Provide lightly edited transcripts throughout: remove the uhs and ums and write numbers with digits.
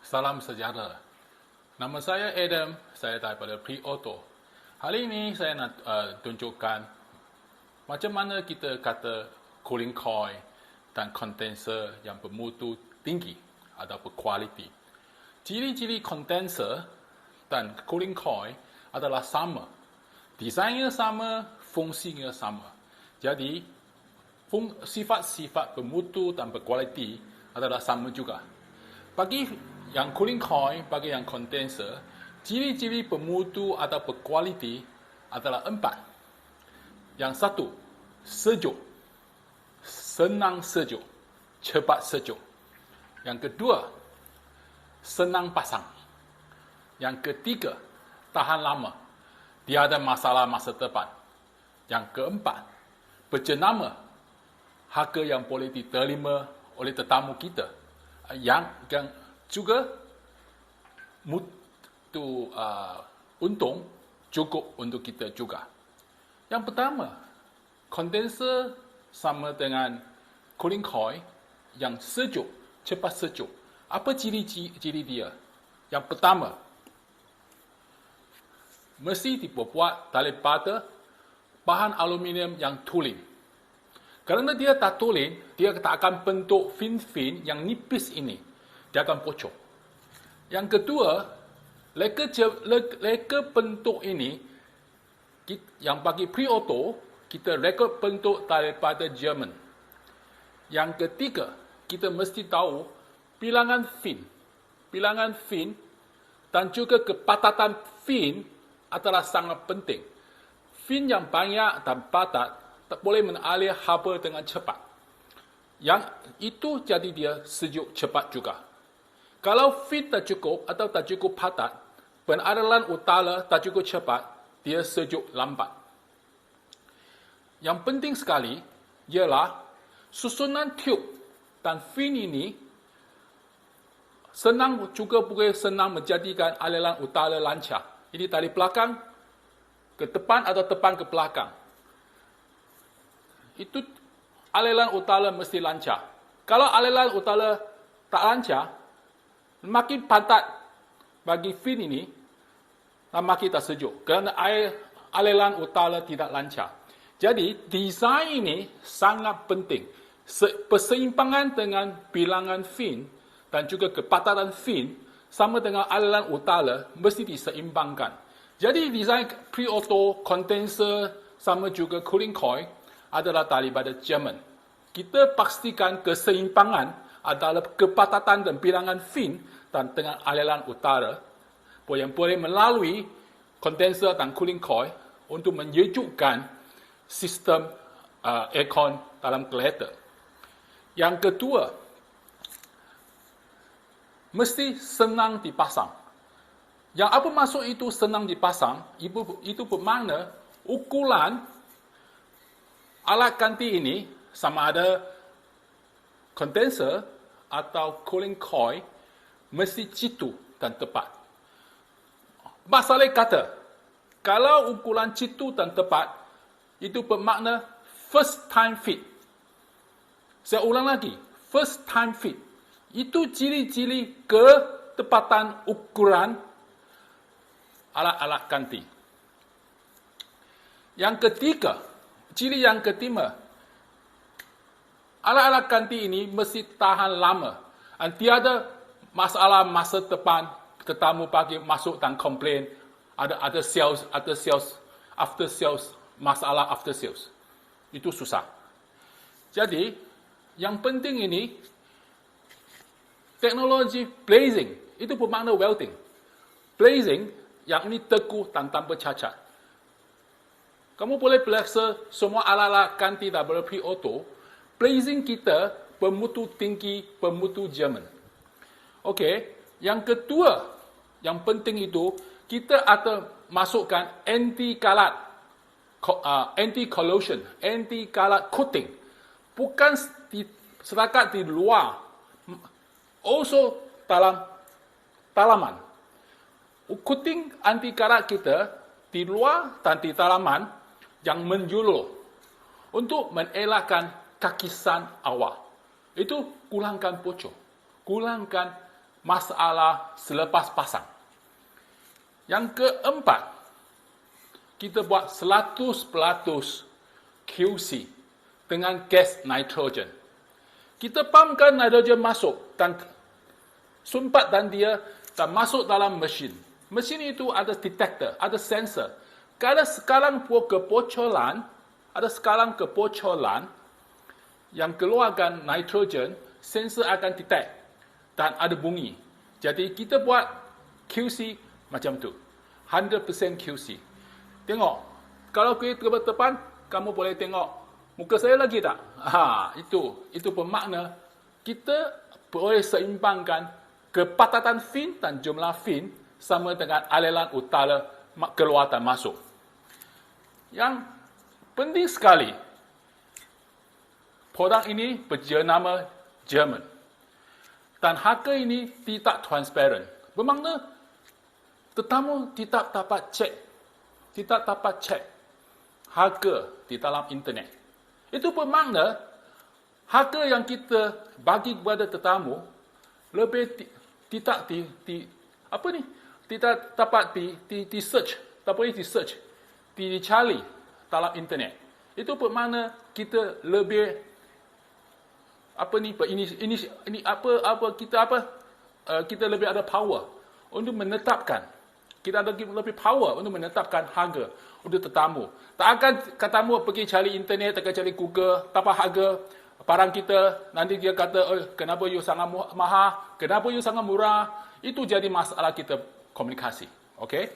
Salam sejahtera. Nama saya Adam, saya daripada Pre-Auto. Hari ini saya nak tunjukkan macam mana kita kata cooling coil dan condenser yang bermutu tinggi atau berkualiti. Ciri-ciri condenser dan cooling coil adalah sama. Desainnya sama, fungsinya sama. Jadi, sifat-sifat bermutu dan berkualiti adalah sama juga. Bagi yang cooling coil, bagi yang condenser, ciri-ciri bermutu atau berkualiti adalah 4. Yang satu, sejuk. Senang sejuk. Cepat sejuk. Yang kedua, senang pasang. Yang ketiga, tahan lama. Tiada masalah masa depan. Yang keempat, berjenama. Harga yang boleh diterima oleh tetamu kita. Yang juga untung cukup untuk kita juga. Yang pertama, condenser sama dengan cooling coil yang sejuk, cepat sejuk. Apa ciri-ciri dia? Yang pertama, mesti dibuat daripada bahan aluminium yang tulen. Kerana dia tak tulen, dia tak akan bentuk fin-fin yang nipis ini. Dia akan bocor. Yang kedua, reka bentuk ini, yang bagi Pre-Auto, kita reka bentuk daripada Jerman. Yang ketiga, kita mesti tahu bilangan fin. Bilangan fin dan juga kepatatan fin adalah sangat penting. Fin yang banyak dan padat tak boleh mengalir haba dengan cepat. Yang itu jadi dia sejuk cepat juga. Kalau fin tak cukup atau tak cukup padat, penaliran utara tak cukup cepat, dia sejuk lambat. Yang penting sekali ialah susunan tube dan fin ini boleh senang menjadikan aliran utara lancar. Ini dari belakang ke depan atau depan ke belakang. Itu aliran utara mesti lancar. Kalau aliran utara tak lancar, makin padat bagi fin ini, makin tak sejuk. Kerana aliran utara tidak lancar. Jadi, desain ini sangat penting. Perseimbangan dengan bilangan fin dan juga kepadatan fin sama dengan aliran utara mesti diseimbangkan. Jadi, desain Pre-Auto, condenser sama juga cooling coil adalah daripada Jerman. Kita pastikan keseimbangan adalah kepadatan dan bilangan fin dan dengan aliran utara yang boleh melalui condenser dan cooling coil untuk menyejukkan sistem aircon dalam kereta. Yang kedua, mesti senang dipasang. Yang apa maksud itu senang dipasang? Itu bermakna ukuran alat ganti ini sama ada condenser atau cooling coil mesti jitu dan tepat. Masalah kata, kalau ukuran jitu dan tepat, itu bermakna first time fit. Saya ulang lagi, first time fit. Itu ciri-ciri ketepatan ukuran alat-alat ganti. Yang ketiga, ciri yang ketiga, alat-alat ganti ini mesti tahan lama. Dan tiada masalah masa depan, tetamu bagi masuk dan komplain, ada sales, after sales, masalah after sales. Itu susah. Jadi, yang penting ini, teknologi blazing, itu bermakna welding. Blazing, yang ini teguh dan tanpa cacat. Kamu boleh periksa semua alat-alat ganti daripada Pre-Auto, blazing kita bermutu tinggi, bermutu Jerman. Okey, yang kedua, yang penting itu, kita ada masukkan anti-karat, anti-corrosion, anti-karat coating. Bukan setakat di luar, also dalam dalaman. Coating anti-karat kita di luar dan di dalaman yang menjulur untuk mengelakkan kakisan awal. Itu kurangkan bocor, kurangkan masalah selepas pasang. Yang keempat, kita buat 100% QC dengan gas nitrogen. Kita pumpkan nitrogen masuk dan sumpat dan dia dan masuk dalam mesin. Mesin itu ada detector, ada sensor. Kalau sekarang kebocoran, yang keluarkan nitrogen, sensor akan detect dan ada bunyi. Jadi kita buat QC macam tu. 100% QC. Tengok, kalau kita ke depan, kamu boleh tengok muka saya lagi tak? Itu bermakna kita boleh seimbangkan kepatatan fin dan jumlah fin sama dengan aliran utara keluar dan masuk. Yang penting sekali, produk ini berjenama German. Dan harga ini tidak transparan. Bermakna tetamu tidak dapat cek harga di dalam internet. Itu bermakna harga yang kita bagi kepada tetamu lebih tidak dapat di search, tak boleh di search, dicari dalam internet. Itu bermakna kita lebih kita lebih ada power untuk menetapkan. Kita ada lebih power untuk menetapkan harga untuk tetamu. Tak akan tetamu pergi cari internet, tak akan cari Google, dapat harga barang kita, nanti dia kata, kenapa you sangat mahal, kenapa you sangat murah. Itu jadi masalah kita komunikasi. Okay?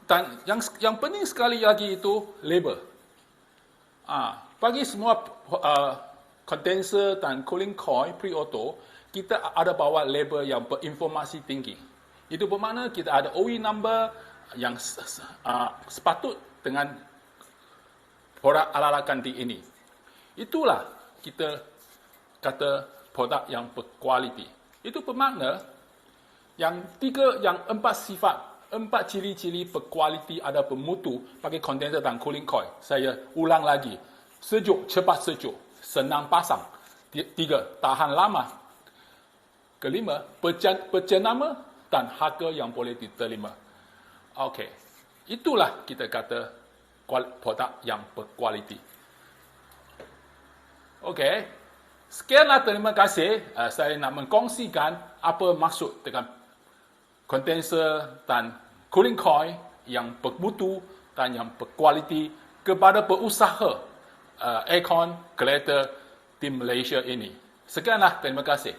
Dan yang penting sekali lagi itu label. Bagi semua condenser dan cooling coil pre-auto, kita ada bawa label yang berinformasi tinggi. Itu bermakna kita ada OE number yang sepatut dengan produk ala-ala ganti ini. Itulah kita kata produk yang berkualiti. Itu bermakna yang empat ciri-ciri berkualiti ada bermutu bagi condenser dan cooling coil. Saya ulang lagi. Sejuk, cepat sejuk. Senang pasang. 3, tahan lama. Kelima, berjenama dan harga yang boleh diterima. Okey. Itulah kita kata produk yang berkualiti. Okey. Sekianlah, terima kasih. Saya nak mengkongsikan apa maksud dengan condenser dan cooling coil yang bermutu dan yang berkualiti kepada berusaha aircon kolektor di Malaysia ini. Sekianlah, terima kasih.